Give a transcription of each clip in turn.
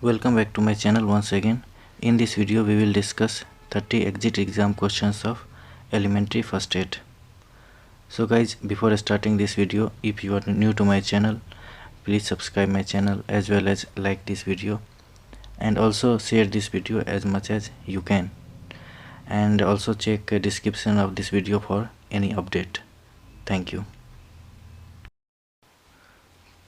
Welcome back to my channel once again. In this video we will discuss 30 exit exam questions of elementary first aid. So guys, before starting this video, if you are new to my channel, please subscribe my channel as well as like this video and also share this video as much as you can, and also check the description of this video for any update. Thank you.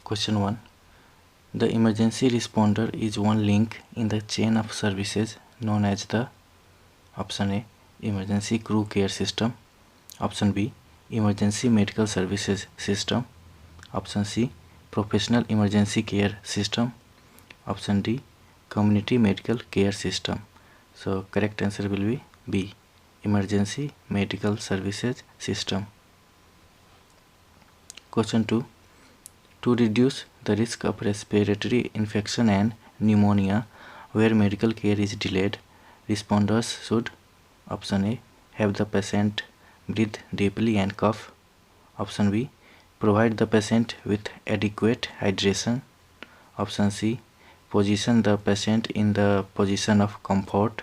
Question 1. The emergency responder is one link in the chain of services known as the option A. Emergency crew care system, option B. Emergency medical services system, option C. Professional emergency care system, option D. Community medical care system. So correct answer will be B. Emergency medical services system. Question 2. To reduce the risk of respiratory infection and pneumonia where medical care is delayed, responders should, option A. Have the patient breathe deeply and cough, option B. Provide the patient with adequate hydration, option C. Position the patient in the position of comfort,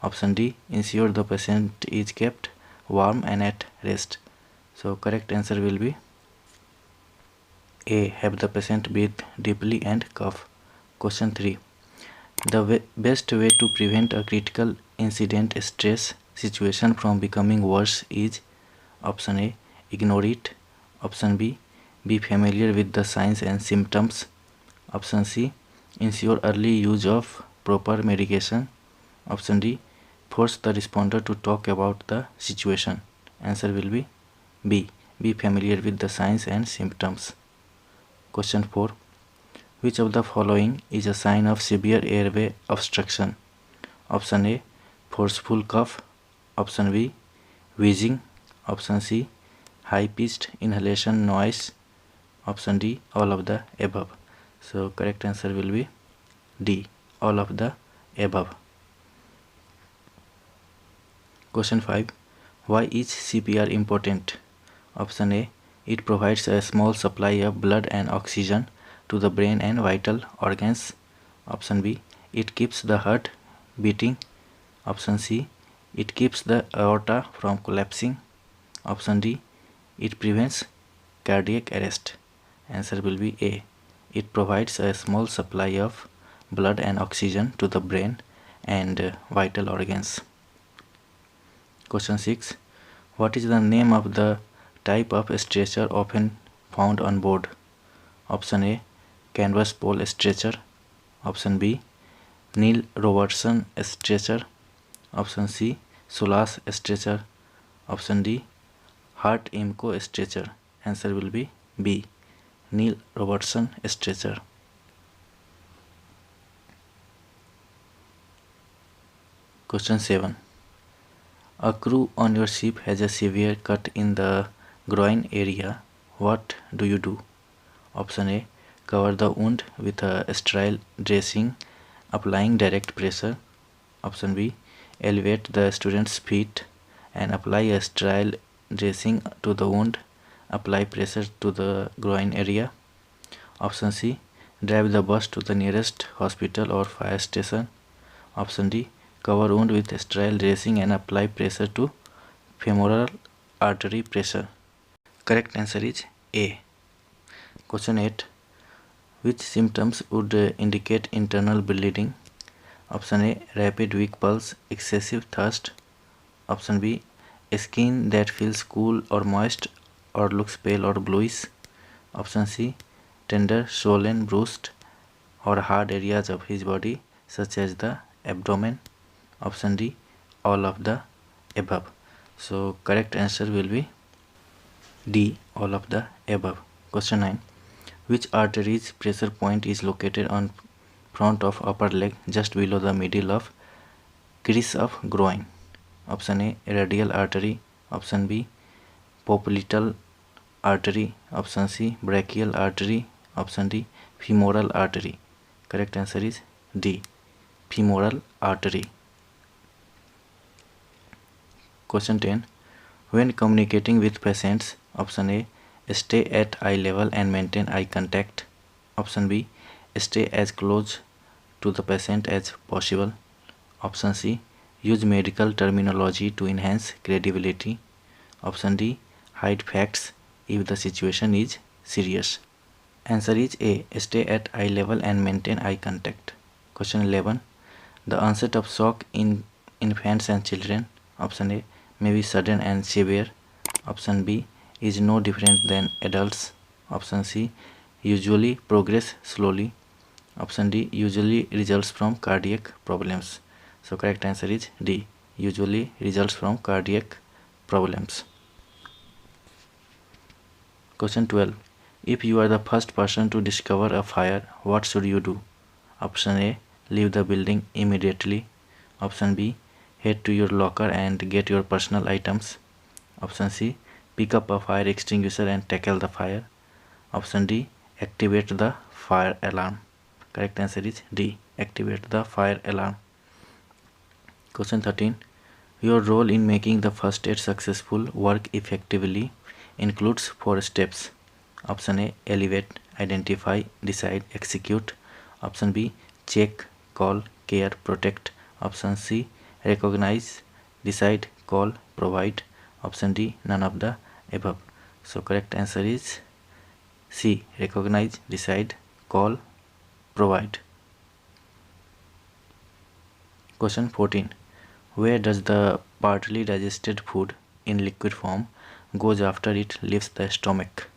option D. Ensure the patient is kept warm and at rest. So correct answer will be A. Have the patient breathe deeply and cough. Question 3. The best way to prevent a critical incident stress situation from becoming worse is, option A. Ignore it, option B. Be familiar with the signs and symptoms, option C. Ensure early use of proper medication, option D. Force the responder to talk about the situation. Answer will be B. Be familiar with the signs and symptoms. Question 4. Which of the following is a sign of severe airway obstruction? Option A. Forceful cough, option B. Wheezing, option C. High-pitched inhalation noise, option D. All of the above. So correct answer will be D. All of the above. Question 5. Why is CPR important? Option A. It provides a small supply of blood and oxygen to the brain and vital organs. Option B. It keeps the heart beating. Option C. It keeps the aorta from collapsing. Option D. It prevents cardiac arrest. Answer will be A. It provides a small supply of blood and oxygen to the brain and vital organs. Question 6. What is the name of the type of stretcher often found on board? Option A. Canvas pole stretcher, option B. Neil Robertson stretcher, option C. Solas stretcher, option D. Hart Imco stretcher. Answer will be B. Neil Robertson stretcher. Question 7. A crew on your ship has a severe cut in the groin area. What do you do? Option A. Cover the wound with a sterile dressing, applying direct pressure. Option B. Elevate the student's feet and apply a sterile dressing to the wound. Apply pressure to the groin area. Option C. Drive the bus to the nearest hospital or fire station. Option D. Cover wound with sterile dressing and apply pressure to femoral artery pressure. Correct answer is A. Question 8. Which symptoms would indicate internal bleeding? Option A. Rapid weak pulse, excessive thirst. Option B. Skin that feels cool or moist or looks pale or bluish. Option C. Tender, swollen, bruised or hard areas of his body such as the abdomen. Option D. All of the above. So correct answer will be D. All of the above. Question 9. Which artery's pressure point is located on front of upper leg just below the middle of crease of groin? Option A. Radial artery. Option B. Popliteal artery. Option C. Brachial artery. Option D. Femoral artery. Correct answer is D. Femoral artery. Question 10. When communicating with patients, option A. Stay at eye level and maintain eye contact. Option B. Stay as close to the patient as possible. Option C. Use medical terminology to enhance credibility. Option D. Hide facts if the situation is serious. Answer is A. Stay at eye level and maintain eye contact. Question 11. The onset of shock in infants and children. Option A. May be sudden and severe. Option B. Is no different than adults. Option C. Usually progress slowly. Option D. Usually results from cardiac problems. So correct answer is D. Usually results from cardiac problems. Question 12. If you are the first person to discover a fire, what should you do? Option A. Leave the building immediately. Option B. Head to your locker and get your personal items. Option C. Pick up a fire extinguisher and tackle the fire. Option D. Activate the fire alarm. Correct answer is D. Activate the fire alarm. Question 13. Your role in making the first aid successful work effectively includes 4 steps. Option A. Elevate, identify, decide, execute. Option B. Check, call, care, protect. Option C. Recognize, decide, call, provide. Option D. None of the above. So correct answer is C. Recognize, decide, call, provide. Question 14. Where does the partly digested food in liquid form goes after it leaves the stomach?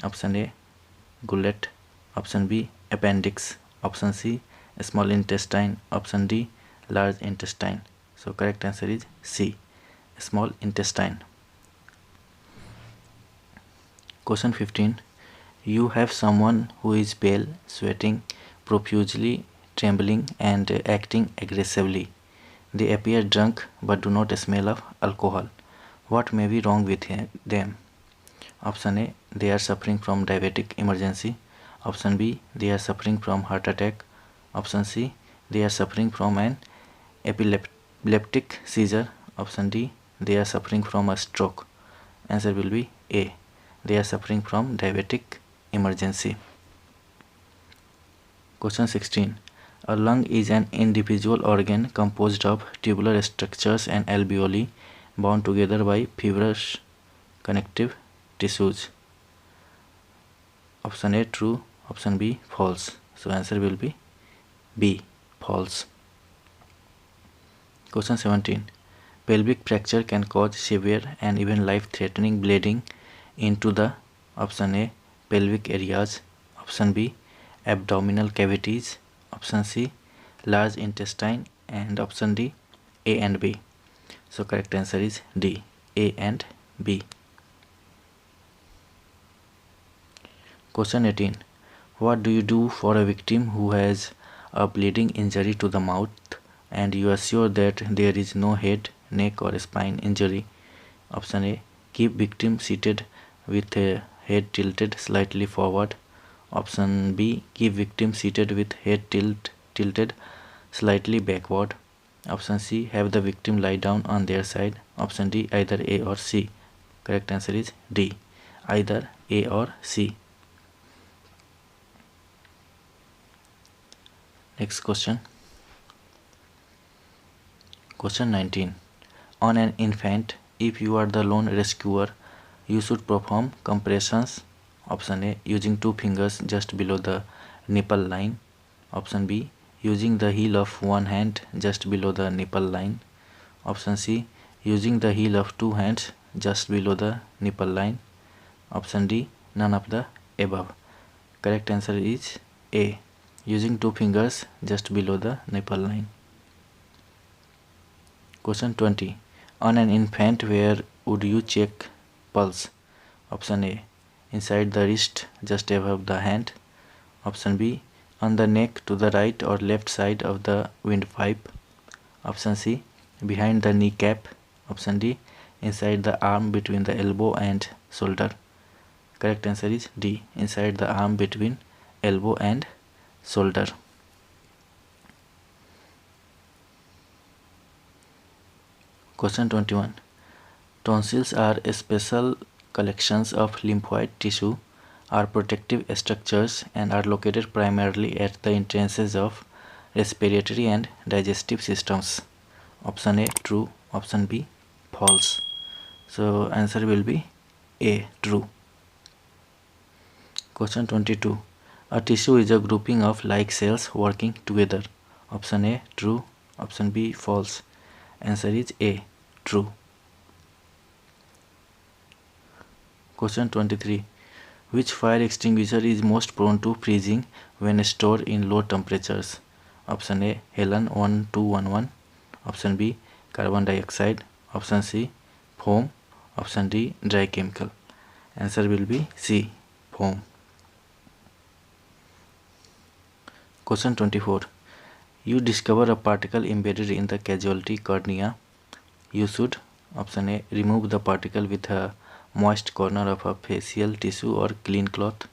Option A. Gullet. Option B. Appendix. Option C. Small intestine. Option D. Large intestine. So correct answer is C. Small intestine. Question 15. You have someone who is pale, sweating profusely, trembling and acting aggressively. They appear drunk but do not smell of alcohol. What may be wrong with them? Option A. They are suffering from diabetic emergency. Option B. They are suffering from heart attack. Option C. They are suffering from an epileptic seizure. Option D. They are suffering from a stroke. Answer will be A. They are suffering from diabetic emergency. Question 16. A lung is an individual organ composed of tubular structures and alveoli bound together by fibrous connective tissues. Option A true, option B false. So answer will be B, false. Question 17. Pelvic fracture can cause severe and even life-threatening bleeding into the option A pelvic areas, option B abdominal cavities, option C large intestine, and option D A and B. So correct answer is D, A and B. Question 18. What do you do for a victim who has a bleeding injury to the mouth and you are sure that there is no head, neck or spine injury? Option A. Keep victim seated with a head tilted slightly forward. Option B. Keep victim seated with head tilted slightly backward. Option C. Have the victim lie down on their side. Option D. Either A or C. Correct answer is D. Either A or C. Next question. Question 19. On an infant, if you are the lone rescuer, you should perform compressions. Option A. Using 2 fingers just below the nipple line. Option B. Using the heel of one hand just below the nipple line. Option C. Using the heel of 2 hands just below the nipple line. Option D. None of the above. Correct answer is A. Using 2 fingers just below the nipple line. Question 20. On an infant, where would you check pulse? Option A. Inside the wrist just above the hand. Option B. On the neck to the right or left side of the windpipe. Option C. Behind the kneecap. Option D. Inside the arm between the elbow and shoulder. Correct answer is D. Inside the arm between elbow and shoulder. Question 21. Tonsils are special collections of lymphoid tissue, are protective structures and are located primarily at the entrances of respiratory and digestive systems. Option A true, option B false. So answer will be A true. Question 22. A tissue is a grouping of like cells working together. Option A true, option B false. Answer is A true. Question 23. Which fire extinguisher is most prone to freezing when stored in low temperatures? Option A Helen 1211, option B carbon dioxide, option C foam, option D dry chemical. Answer will be C foam. Question 24. You discover a particle embedded in the casualty cornea. You should, option A remove the particle with a moist corner of a facial tissue or clean cloth.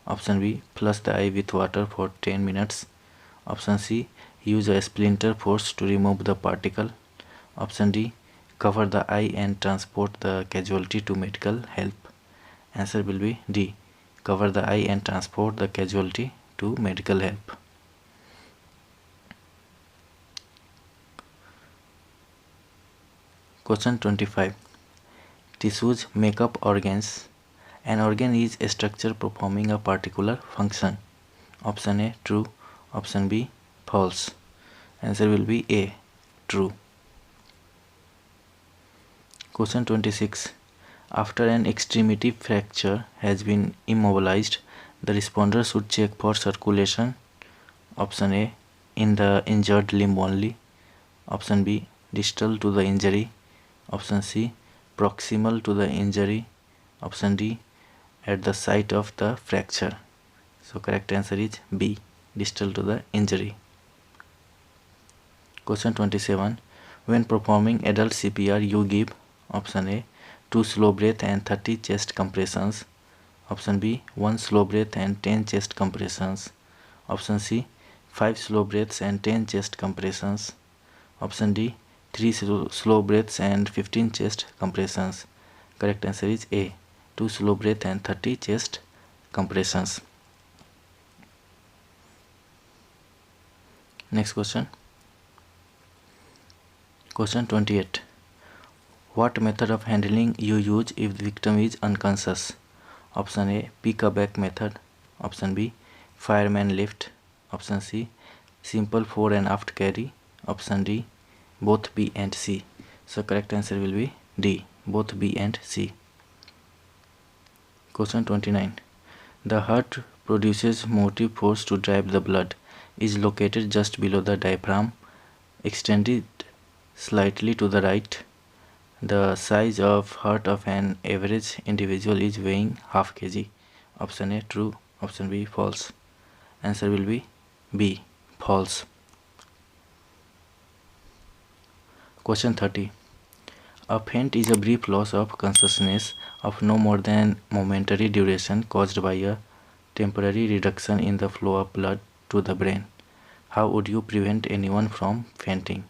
Option B flush the eye with water for 10 minutes. Option C use a splinter force to remove the particle. Option D cover the eye and transport the casualty to medical help. Answer will be D cover the eye and transport the casualty to medical help. Question 25. Tissues make up organs. An organ is a structure performing a particular function. Option A true, option B false. Answer will be A true. Question 26. After an extremity fracture has been immobilized, the responder should check for circulation. Option A in the injured limb only. Option B distal to the injury. Option C proximal to the injury. Option D at the site of the fracture. So correct answer is B distal to the injury. Question 27. When performing adult CPR, you give option A 2 slow breath and 30 chest compressions. Option B 1 slow breath and 10 chest compressions. Option C 5 slow breaths and 10 chest compressions. Option D 3 slow breaths and 15 chest compressions. Correct answer is A 2 slow breath and 30 chest compressions. Next question. Question 28. What method of handling you use if the victim is unconscious? Option A pick a back method. Option B fireman lift. Option C simple fore and aft carry. Option D both B and C. So correct answer will be D both B and C. Question 29. The heart produces motive force to drive the blood, is located just below the diaphragm, extended slightly to the right. The size of heart of an average individual is weighing half kg. Option A true, option B false. Answer will be B false. Question 30. A faint is a brief loss of consciousness of no more than momentary duration caused by a temporary reduction in the flow of blood to the brain. How would you prevent anyone from fainting?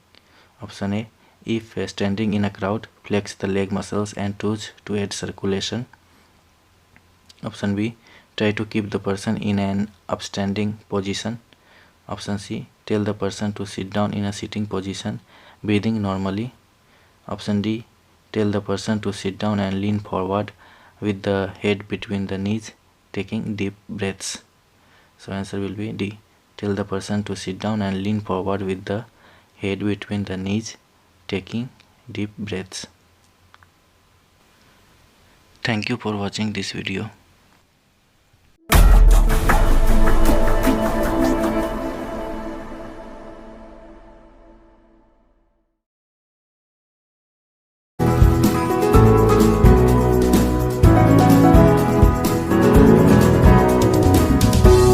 Option A. If standing in a crowd, flex the leg muscles and toes to aid circulation. Option B. Try to keep the person in an upstanding position. Option C. Tell the person to sit down in a sitting position, breathing normally. Option D. Tell the person to sit down and lean forward with the head between the knees, taking deep breaths. So answer will be D. Tell the person to sit down and lean forward with the head between the knees, taking deep breaths. Thank you for watching this video.